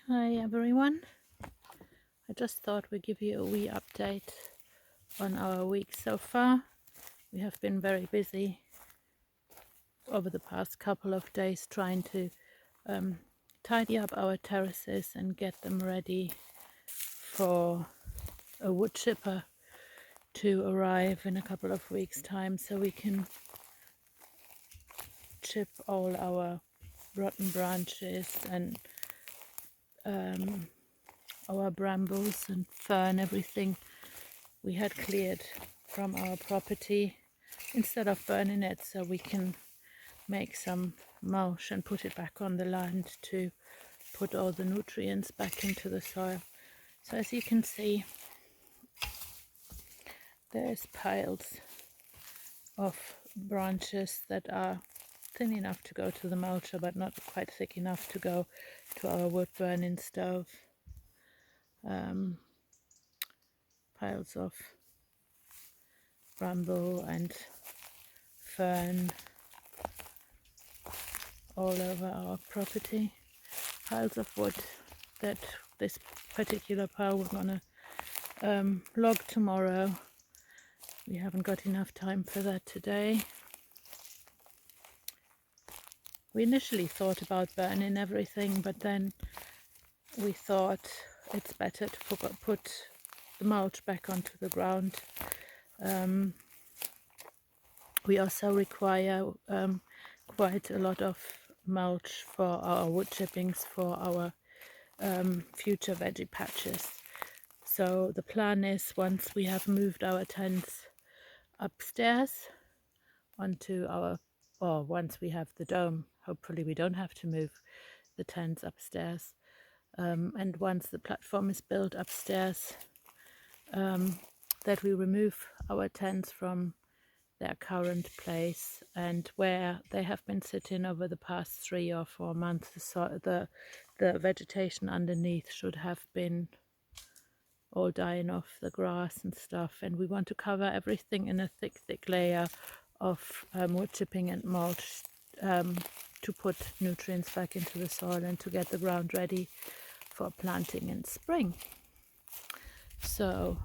Hi everyone, I just thought we'd give you a wee update on our week so far. We have been very busy over the past couple of days trying to tidy up our terraces and get them ready for a wood chipper to arrive in a couple of weeks' time, so we can chip all our rotten branches and our brambles and fern, everything we had cleared from our property, instead of burning it, so we can make some mulch and put it back on the land to put all the nutrients back into the soil. So as you can see, there's piles of branches that are thin enough to go to the mulcher but not quite thick enough to go to our wood burning stove. Piles of bramble and fern all over our property. Piles of wood that this particular pile we're gonna log tomorrow. We haven't got enough time for that today. We initially thought about burning everything, but then we thought it's better to put the mulch back onto the ground. We also require quite a lot of mulch for our wood chippings for our future veggie patches. So the plan is, once we have moved our tents upstairs onto our, or once we have the dome, hopefully we don't have to move the tents upstairs, and once the platform is built upstairs, that we remove our tents from their current place, and where they have been sitting over the past 3 or 4 months, the vegetation underneath should have been all dying off, the grass and stuff, and we want to cover everything in a thick layer of wood chipping and mulch to put nutrients back into the soil and to get the ground ready for planting in spring. So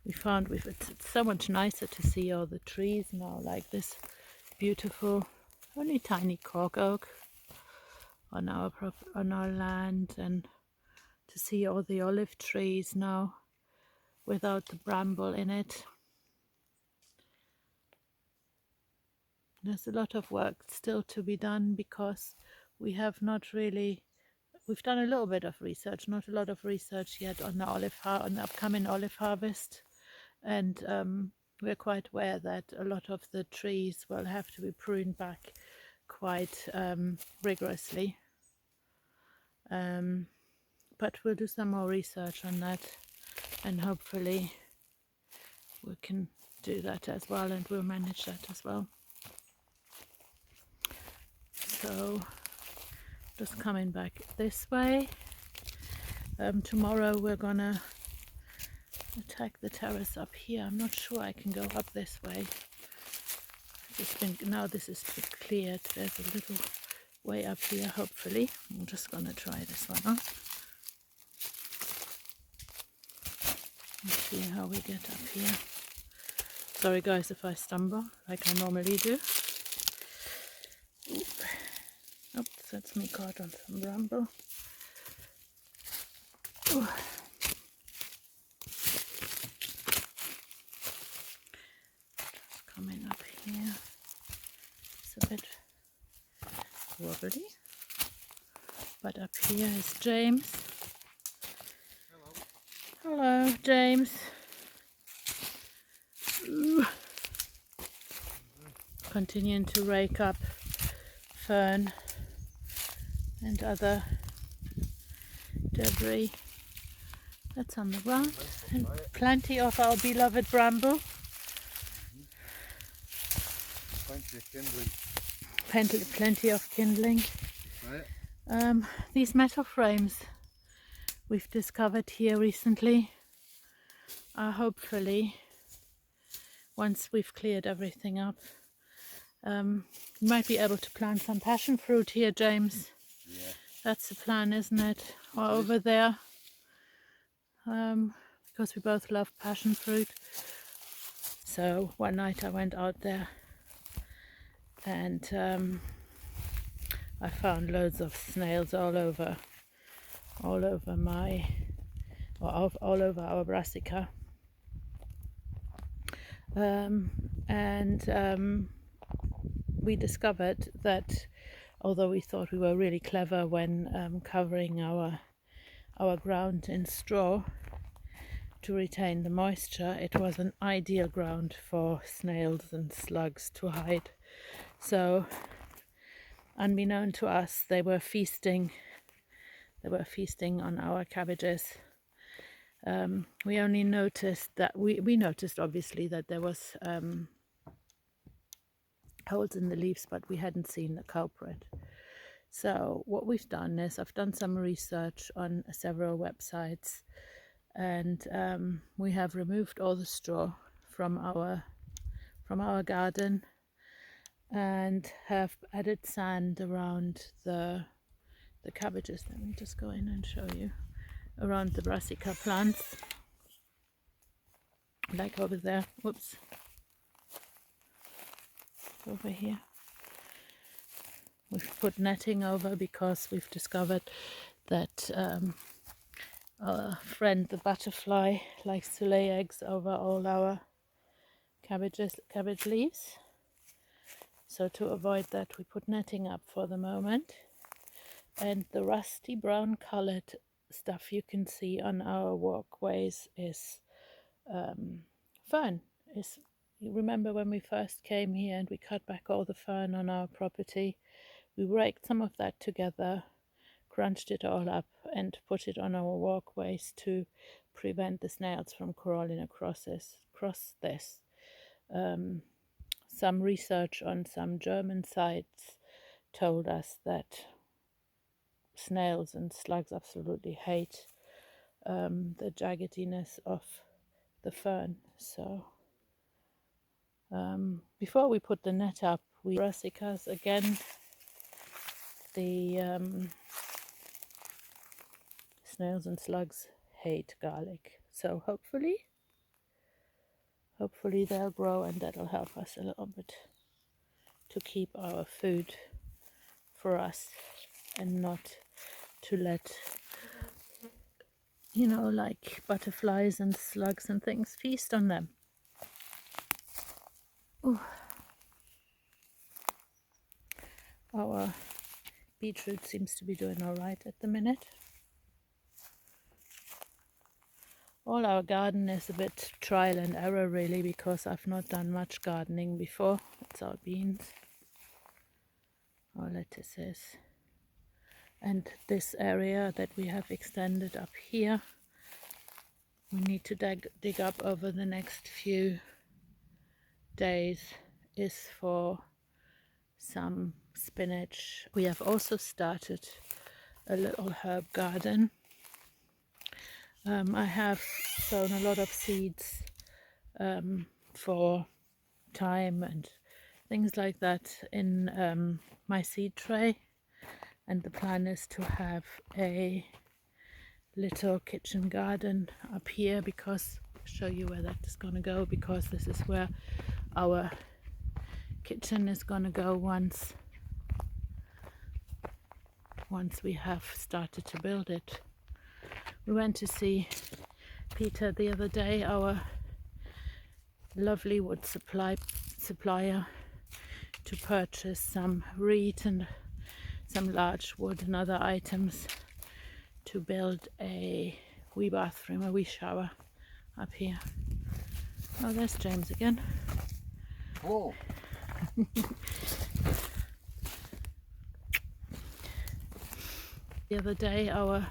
we found it's so much nicer to see all the trees now, like this beautiful, only tiny cork oak on our land, and to see all the olive trees now without the bramble in it. There's a lot of work still to be done, because we have not really, we've done a little bit of research, not a lot of research yet on the upcoming olive harvest, and we're quite aware that a lot of the trees will have to be pruned back quite rigorously. But we'll do some more research on that, and hopefully we can do that as well, and we'll manage that as well. So just coming back this way. Tomorrow we're gonna attack the terrace up here. I'm not sure I can go up this way. I just think now this is cleared. There's a little way up here, hopefully. I'm just gonna try this one on. Let's see how we get up here. Sorry guys if I stumble like I normally do. Oops, that's me caught on some bramble. Ooh. Coming up here, it's a bit wobbly, but up here is James. Hello, James. Ooh. Continuing to rake up fern and other debris that's on the ground, and plenty of our beloved bramble. Plenty of kindling. These metal frames we've discovered here recently are hopefully, once we've cleared everything up, you might be able to plant some passion fruit here, James. Yeah. That's the plan, isn't it? Or over there, because we both love passion fruit. So one night I went out there and I found loads of snails all over my, or all over our brassica. And we discovered that although we thought we were really clever when covering our ground in straw to retain the moisture, it was an ideal ground for snails and slugs to hide. So unbeknown to us, they were feasting on our cabbages. We only noticed that we noticed obviously that there was holes in the leaves, but we hadn't seen the culprit. So what we've done is I've done some research on several websites, and we have removed all the straw from our garden and have added sand around the cabbages. Let me just go in and show you. Around the brassica plants, like over there. Whoops. Over here. We've put netting over because we've discovered that our friend the butterfly likes to lay eggs over all our cabbage leaves. So to avoid that, we put netting up for the moment. And the rusty brown colored stuff you can see on our walkways is fern. You remember when we first came here and we cut back all the fern on our property? We raked some of that together, crunched it all up and put it on our walkways to prevent the snails from crawling across this. Some research on some German sites told us that snails and slugs absolutely hate the jaggediness of the fern. So before we put the net up, we brassicas again. The snails and slugs hate garlic, so hopefully they'll grow, and that'll help us a little bit to keep our food for us and not to let, like butterflies and slugs and things feast on them. Ooh. Our beetroot seems to be doing all right at the minute. All our garden is a bit trial and error really, because I've not done much gardening before. It's our beans, our lettuces, and this area that we have extended up here, we need to dig up over the next few days, is for some spinach. We have also started a little herb garden. I have sown a lot of seeds for thyme and things like that in my seed tray, and the plan is to have a little kitchen garden up here, because I'll show you where that is going to go, because this is where our kitchen is going to go once we have started to build it. We went to see Peter the other day, our lovely wood supplier, to purchase some reed and some large wood and other items to build a wee bathroom, a wee shower up here. Oh, there's James again. Oh. The other day, our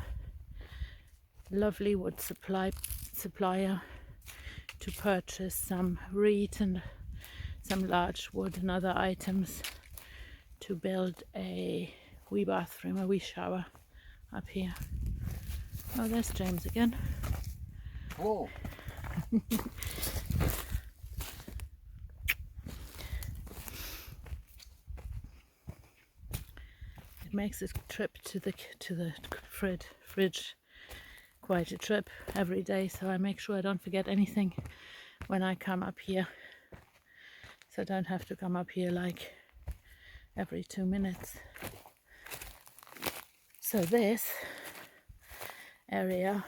lovely wood supplier to purchase some reed and some large wood and other items to build a wee bathroom, a wee shower up here. Oh, there's James again. Oh. makes a trip to the fridge quite a trip every day, so I make sure I don't forget anything when I come up here, so I don't have to come up here like every 2 minutes. So this area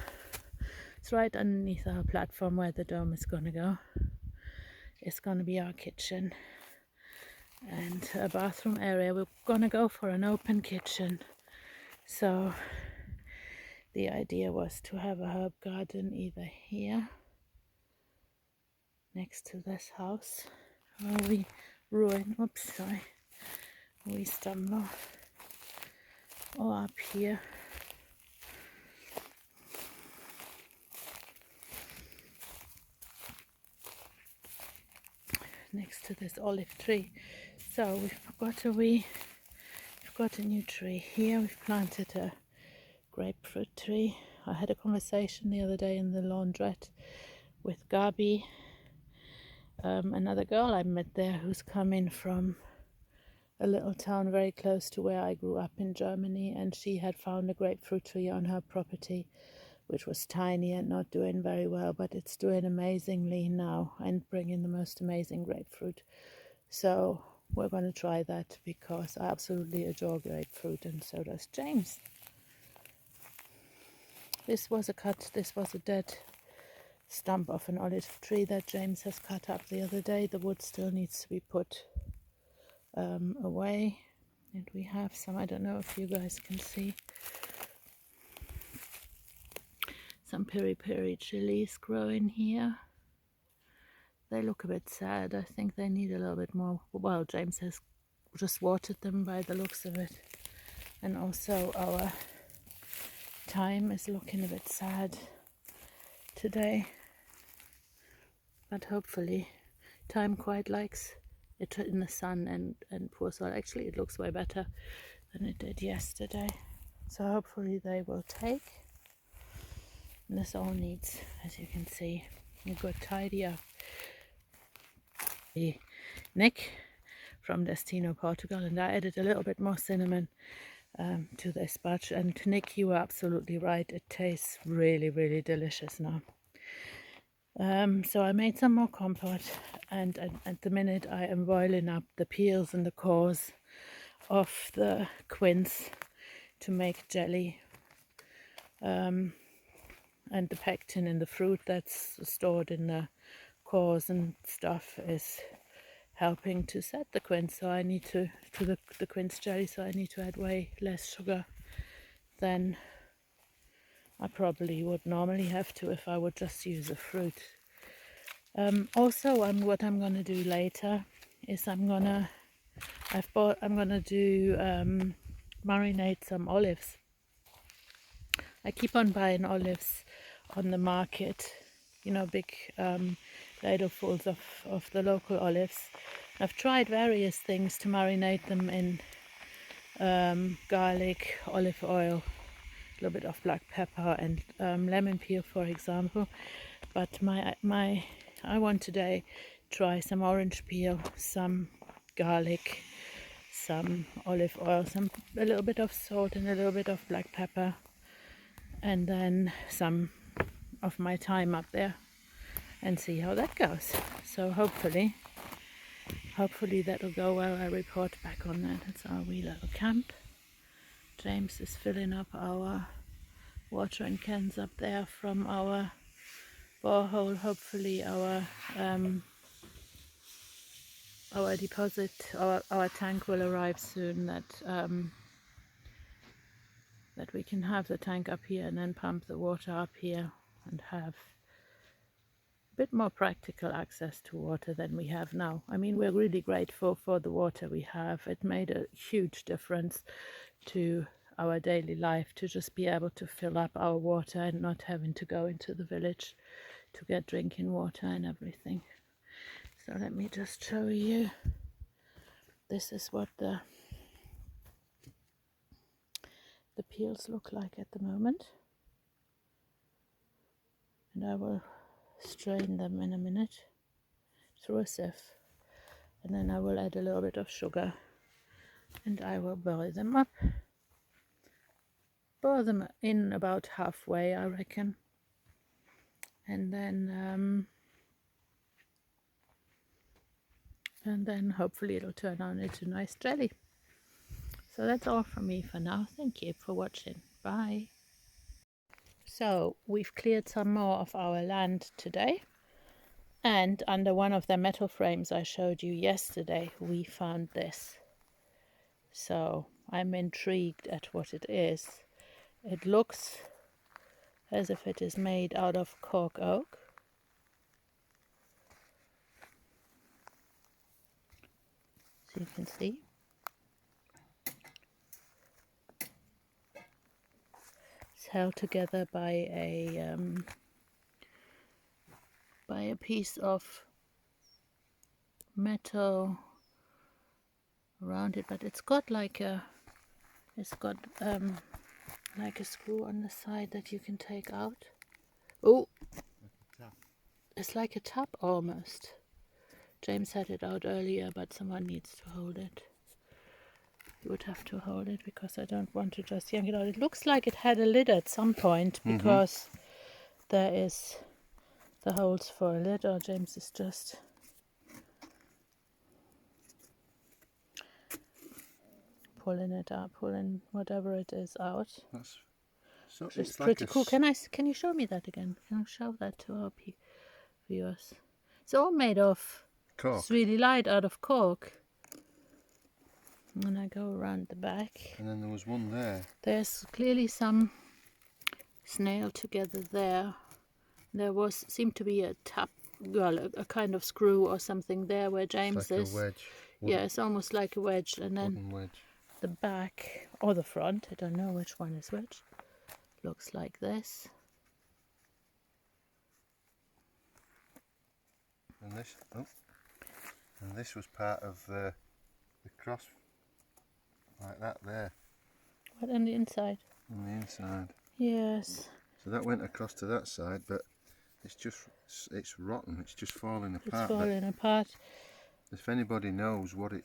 is right underneath our platform where the dome is going to go. It's going to be our kitchen and a bathroom area. We're going to go for an open kitchen, so the idea was to have a herb garden either here next to this house, or we stumble, or up here. Next to this olive tree. So we've got a new tree here. We've planted a grapefruit tree. I had a conversation the other day in the laundrette with Gabi, another girl I met there who's coming from a little town very close to where I grew up in Germany, and she had found a grapefruit tree on her property which was tiny and not doing very well, but it's doing amazingly now and bringing the most amazing grapefruit. So we're going to try that because I absolutely adore grapefruit, and so does James. This was a dead stump of an olive tree that James has cut up the other day. The wood still needs to be put away, and we have some, I don't know if you guys can see, some peri-peri chilies growing here. They look a bit sad. I think they need a little bit more. Well, James has just watered them by the looks of it. And also our thyme is looking a bit sad today. But hopefully thyme quite likes it in the sun and poor soil. Actually, it looks way better than it did yesterday. So hopefully they will take. And this all needs, as you can see, a good tidy up. Nick from Destino, Portugal, and I added a little bit more cinnamon to this batch. And Nick, you were absolutely right. It tastes really, really delicious now. So I made some more compote, and at the minute I am boiling up the peels and the cores of the quince to make jelly. And the pectin in the fruit that's stored in the cores and stuff is helping to set the quince. So I need to the quince jelly. So I need to add way less sugar than I probably would normally have to if I would just use the fruit. Also, what I'm gonna do later is I'm gonna marinate some olives. I keep on buying olives on the market, you know, big ladlefuls of the local olives. I've tried various things to marinate them in garlic, olive oil, a little bit of black pepper and lemon peel, for example. But I want today try some orange peel, some garlic, some olive oil, a little bit of salt and a little bit of black pepper, and then some of my thyme up there, and see how that goes. So hopefully that'll go well. I report back on that. It's our wee little camp. James is filling up our watering cans up there from our borehole. Hopefully our tank will arrive soon, that we can have the tank up here and then pump the water up here and have a bit more practical access to water than we have now. I mean, we're really grateful for the water we have. It made a huge difference to our daily life to just be able to fill up our water and not having to go into the village to get drinking water and everything. So let me just show you. This is what the peels look like at the moment, and I will strain them in a minute through a sieve, and then I will add a little bit of sugar and I will boil them up draw them in about halfway, I reckon. And then hopefully it'll turn out into nice jelly. So that's all from me for now. Thank you for watching. Bye. So we've cleared some more of our land today. And under one of the metal frames I showed you yesterday, we found this. So I'm intrigued at what it is. It looks as if it is made out of cork oak. So you can see. It's held together by a piece of metal around it, but it's got like a screw on the side that you can take out. Oh, it's like a tap almost. James had it out earlier, but someone needs to hold it. You would have to hold it because I don't want to just yank it out. It looks like it had a lid at some point because there is the holes for a lid, or James is just pulling it out, pulling whatever it is out. It's pretty cool. Can you show me that again? Can you show that to our viewers? It's all made of cork. It's really light, out of cork. And I go around the back. And then there was one there. There's clearly some nailed together there. There seemed to be a tap, well, a kind of screw or something there where James like is. A wedge. Yeah, it's almost like a wedge. And then wedge. The back or the front, I don't know which one is which, looks like this. And this was part of the cross, like that there. What, on the inside? On the inside. Yes. So that went across to that side, but it's rotten. It's just falling apart. It's falling apart. If anybody knows what it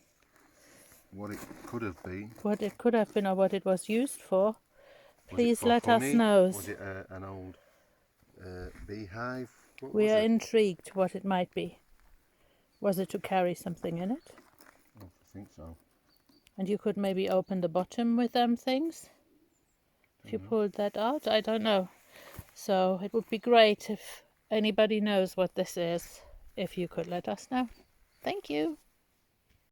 could have been, what it could have been, or what it was used for, please let us know. Was it an old beehive? We are intrigued what it might be. Was it to carry something in it? I think so. And you could maybe open the bottom with them things? If you pulled that out? I don't know. So it would be great if anybody knows what this is, if you could let us know. Thank you.